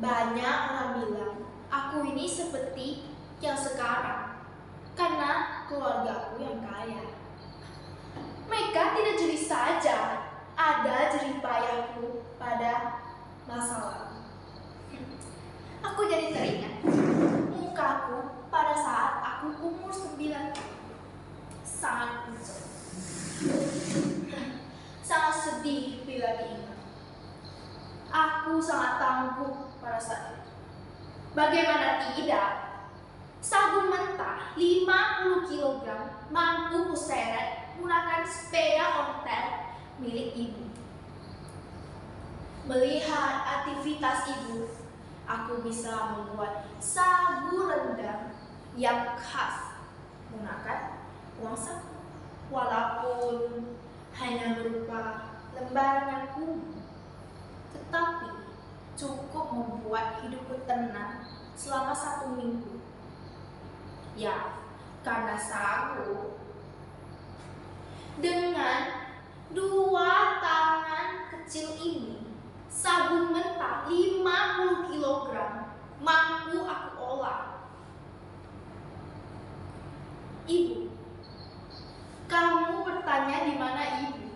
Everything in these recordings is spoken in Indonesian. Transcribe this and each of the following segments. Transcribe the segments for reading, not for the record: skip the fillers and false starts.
Banyak orang bilang aku ini seperti yang sekarang karena keluargaku yang kaya. Mereka tidak jeli saja ada jerih payahku pada masa lalu. Aku jadi teringat mukaku pada saat aku umur 9 tahun. Sangat pucat. Sangat sedih bila diingat. Aku sangat tangguh pada saat itu. Bagaimana tidak? Sabun mentah 50 kg mampu kuseret menggunakan sepeda ontel milik ibu. Melihat aktivitas ibu, aku bisa membuat sagu rendang yang khas menggunakan uang saku, walaupun hanya berupa lembaran kumuh, tetapi cukup membuat hidupku tenang selama 1 minggu. Ya, karena sagu. Dengan 2 tangan kecil ini, sabun mentah 50 kg mampu aku olah. Ibu, kamu bertanya di mana ibu?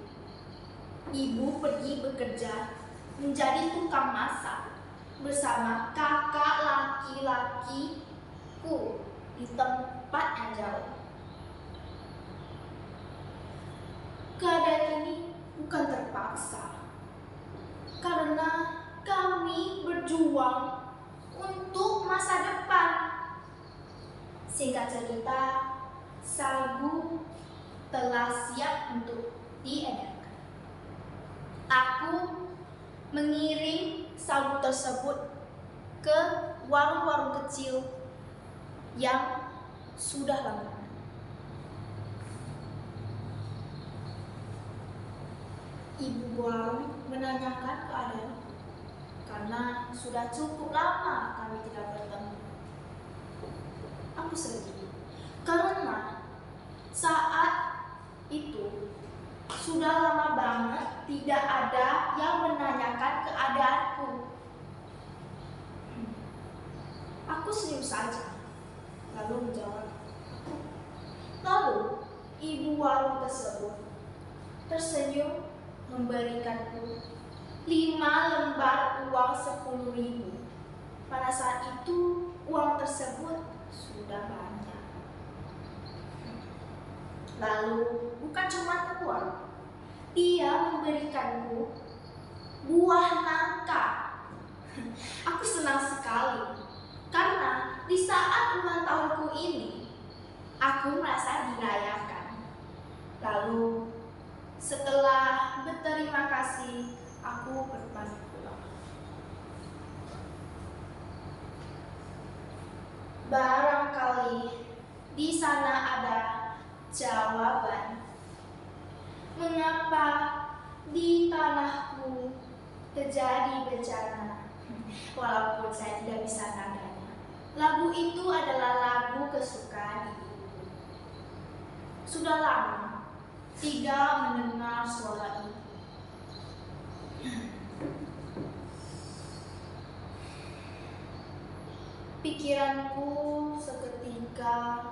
Ibu pergi bekerja menjadi tukang masak bersama kakak laki-lakiku di tempat yang jauh. Keadaan ini bukan terpaksa, karena kami berjuang untuk masa depan. Singkat cerita, sagu telah siap untuk diedarkan. Aku mengirim sagu tersebut ke warung-warung kecil yang sudah lama. Ibu warung menanyakan keadaan karena sudah cukup lama kami tidak bertemu. Aku sedih karena saat itu sudah lama banget tidak ada yang menanyakan keadaanku. Aku senyum saja, lalu menjawab. Lalu ibu warung tersebut tersenyum memberikanku 5 lembar uang 10.000. Pada saat itu uang tersebut sudah banyak. Lalu bukan cuma uang, dia memberikanku buah nangka. Aku senang sekali karena di saat ulang tahunku ini aku merasa dirayakan. Lalu setelah berterima kasih, aku berpamit pulang. Barangkali di sana ada jawaban mengapa di tanahku terjadi bencana. Walaupun saya tidak bisa nadanya, lagu itu adalah lagu kesukaan ibuku. Sudah lama tidak mendengar suara ibu. Pikiranku seketika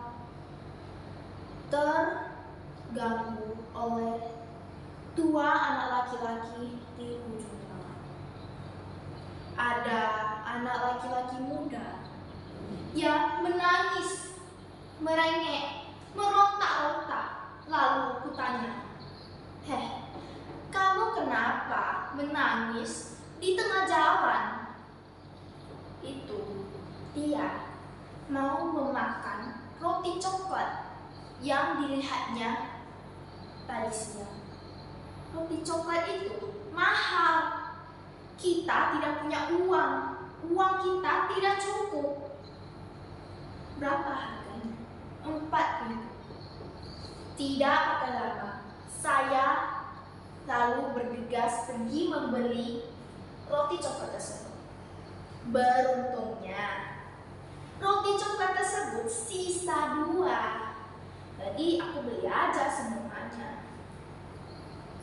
terganggu oleh 2 anak laki-laki di ujung jalan. Ada anak laki-laki muda yang menangis, merengek, meronta-ronta. Lalu kutanya, kamu kenapa menangis di tengah jalan? Itu dia mau memakan roti coklat yang dilihatnya tadi siang. Roti coklat itu mahal. Kita tidak punya uang. Uang kita tidak cukup. Berapa harganya? 4.000. Tidak akan lama, saya lalu bergegas pergi membeli roti coklat tersebut. Beruntungnya, roti coklat tersebut sisa 2. Jadi aku beli aja semuanya.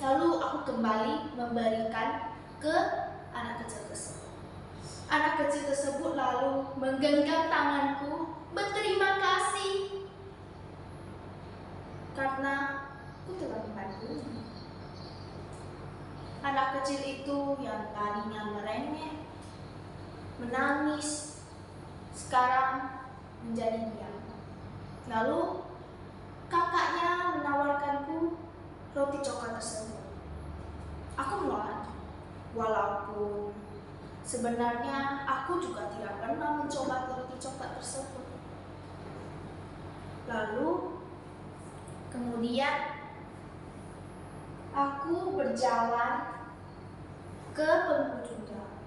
Lalu aku kembali memberikan ke anak kecil tersebut. Anak kecil tersebut lalu menggenggam tanganku, berterima kasih karena aku telah membantunya. Anak kecil itu yang tadinya merengek, menangis, sekarang menjadi diam. Lalu kakaknya menawarkanku roti coklat tersebut. Aku menolak, walaupun sebenarnya aku juga tidak pernah mencoba roti coklat tersebut. Lalu kemudian aku berjalan ke penghujung jalan.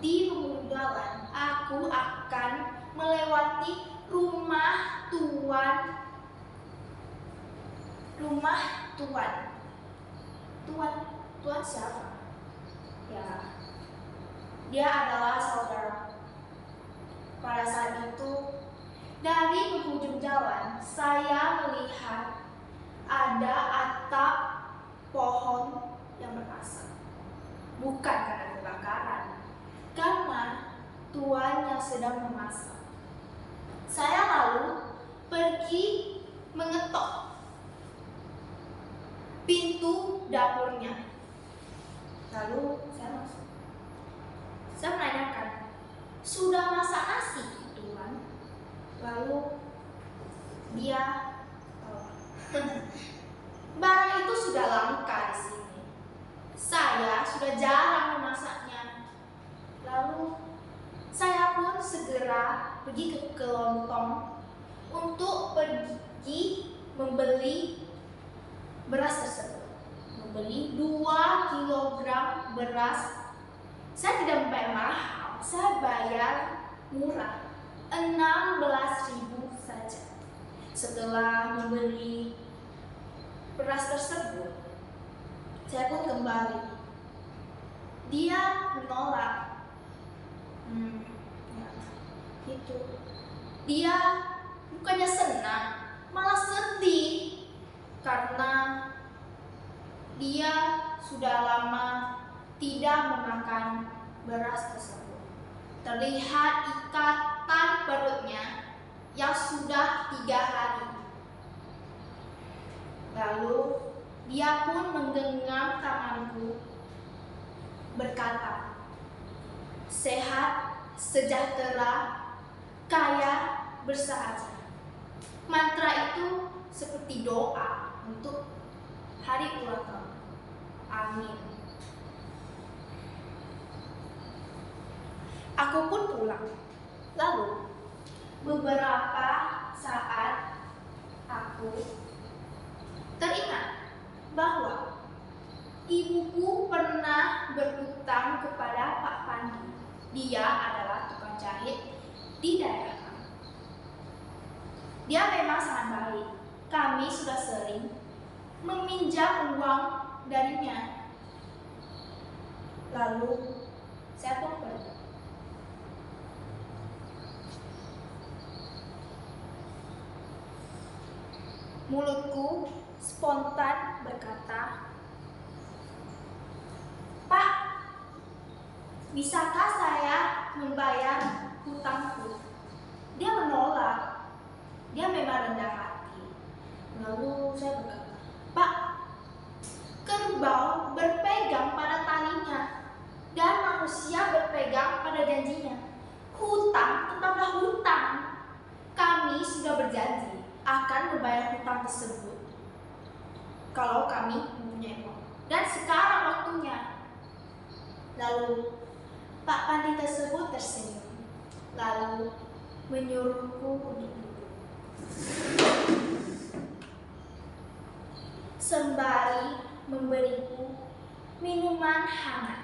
Di penghujung jalan, aku akan melewati rumah tuan. Tuan siapa? Ya, dia adalah saudara. Pada saat itu, dari penghujung jalan, saya melihat ada atap pohon yang berasap. Bukan karena kebakaran, karena tuan yang sedang memasak. Saya lalu pergi mengetok pintu dapurnya. Lalu saya masuk. Saya menanyakan, sudah masak nasi, tuan? Lalu dia, barang itu sudah langka di sini. Saya sudah jarang memasaknya. Lalu saya pun segera pergi ke kelontong untuk pergi membeli beras tersebut. Membeli 2 kilogram beras. Saya tidak membayar mahal, saya bayar murah, 16.000 saja. Setelah membeli beras tersebut, saya pun kembali. Dia menolak. Gitu. Dia bukannya senang, malah sedih karena dia sudah lama tidak memakan beras tersebut. Terlihat ikatan perutnya yang sudah 3 hari. Lalu dia pun menggenggam tanganku, berkata, sehat, sejahtera, kaya, bersahaja. Mantra itu seperti doa untuk hari ulang tahun. Amin. Aku pun pulang. Lalu beberapa saat aku teringat bahwa ibuku pernah berhutang kepada Pak Pandi. Dia adalah tukang jahit di daerah kami. Dia memang sangat baik. Kami sudah sering meminjam uang darinya. Lalu saya pun pergi. Mulutku spontan berkata, Pak, bisakah saya membayar hutangku? Dia menolak. Dia memang rendah hati. Lalu saya berkata, Pak, kerbau berpegang pada talinya dan manusia berpegang pada janjinya. Hutang tetaplah hutang. Kami sudah berjanji akan membayar hutang tersebut kalau kami mempunyai uang. Dan sekarang waktunya. Lalu Pak Pandi tersebut tersenyum, lalu menyuruhku untuk duduk. Sembari memberiku minuman hangat.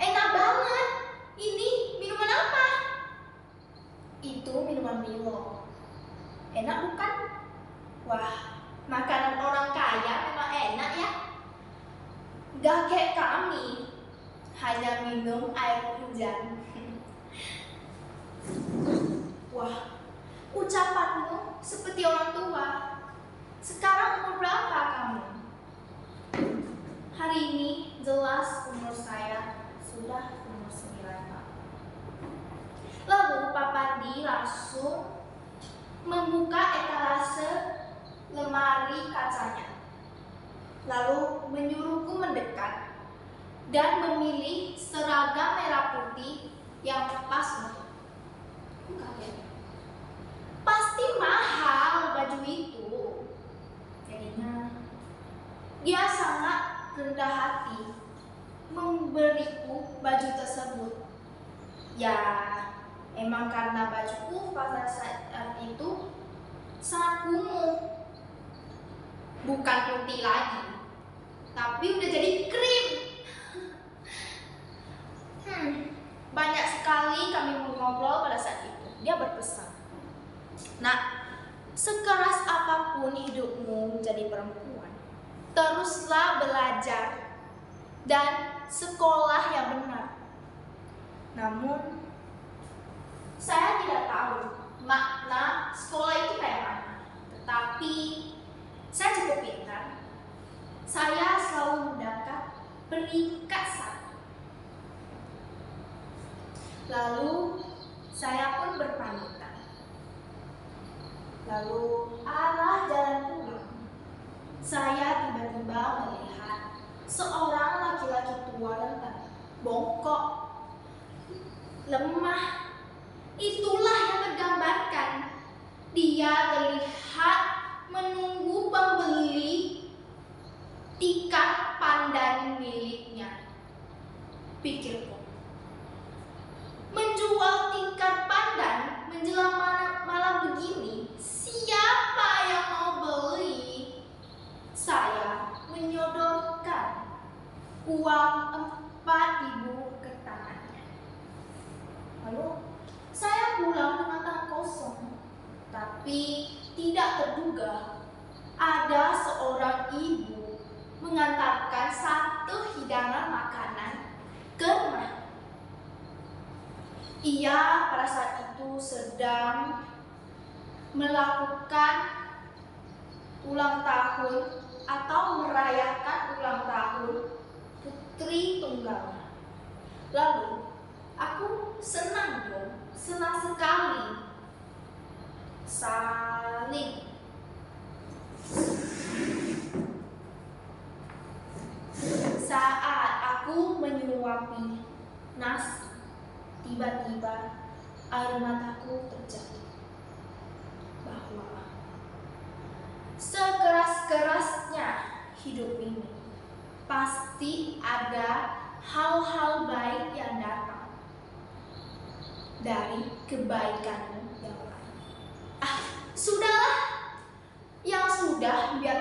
Enak banget. Ini minuman apa? Itu minuman Milo. Enak bukan? Wah, makanan orang kaya memang enak ya. Gak kayak kami, hanya minum air hujan. Wah, ucapanmu seperti orang tua. Sekarang umur berapa kamu? ini jelas umur saya sudah umur 9 tahun. Lalu Pak Pandi langsung membuka etalase lemari kacanya. Lalu menyuruhku mendekat dan memilih seragam merah putih yang pas untuk. Pasti mahal baju itu. Jadinya dia sangat rendah hati memberiku baju tersebut. Ya, emang karena bajuku pada saat itu sangat kumuh. Bukan putih lagi, tapi udah jadi krim. Banyak sekali kami mengobrol pada saat itu. Dia berpesan, "Nak, sekeras apapun hidupmu menjadi perempuan, teruslah belajar dan sekolah yang benar." Namun, saya tidak tahu makna sekolah itu kayak mana. Tetapi, saya cukup pintar. Saya selalu mendapat peringkat 1. Lalu, saya pun berpamitan. Lalu, arah jalan pulang, saya tiba-tiba melihat seorang laki-laki tua renta, bongkok, lemah. Itulah yang tergambarkan. Dia terlihat menunggu pembeli tikar pandan miliknya. Pikirku, menjual tikar pandan menjelang malam begini, siapa yang mau beli? Saya menyodorkan uang 4.000 ke tangannya. Lalu saya pulang dengan tangan kosong. Tapi tidak terduga ada seorang ibu mengantarkan satu hidangan makanan ke rumah. Ia pada saat itu sedang melakukan ulang tahun atau merayakan ulang tahun putri tunggalnya. Lalu aku senang dong, senang sekali. Saling saat aku menyuapi nasi, tiba-tiba air mataku terjatuh. Bahwa sekeras-kerasnya hidup ini, pasti ada hal-hal baik yang datang dari kebaikanmu yang lain. Sudahlah, yang sudah biar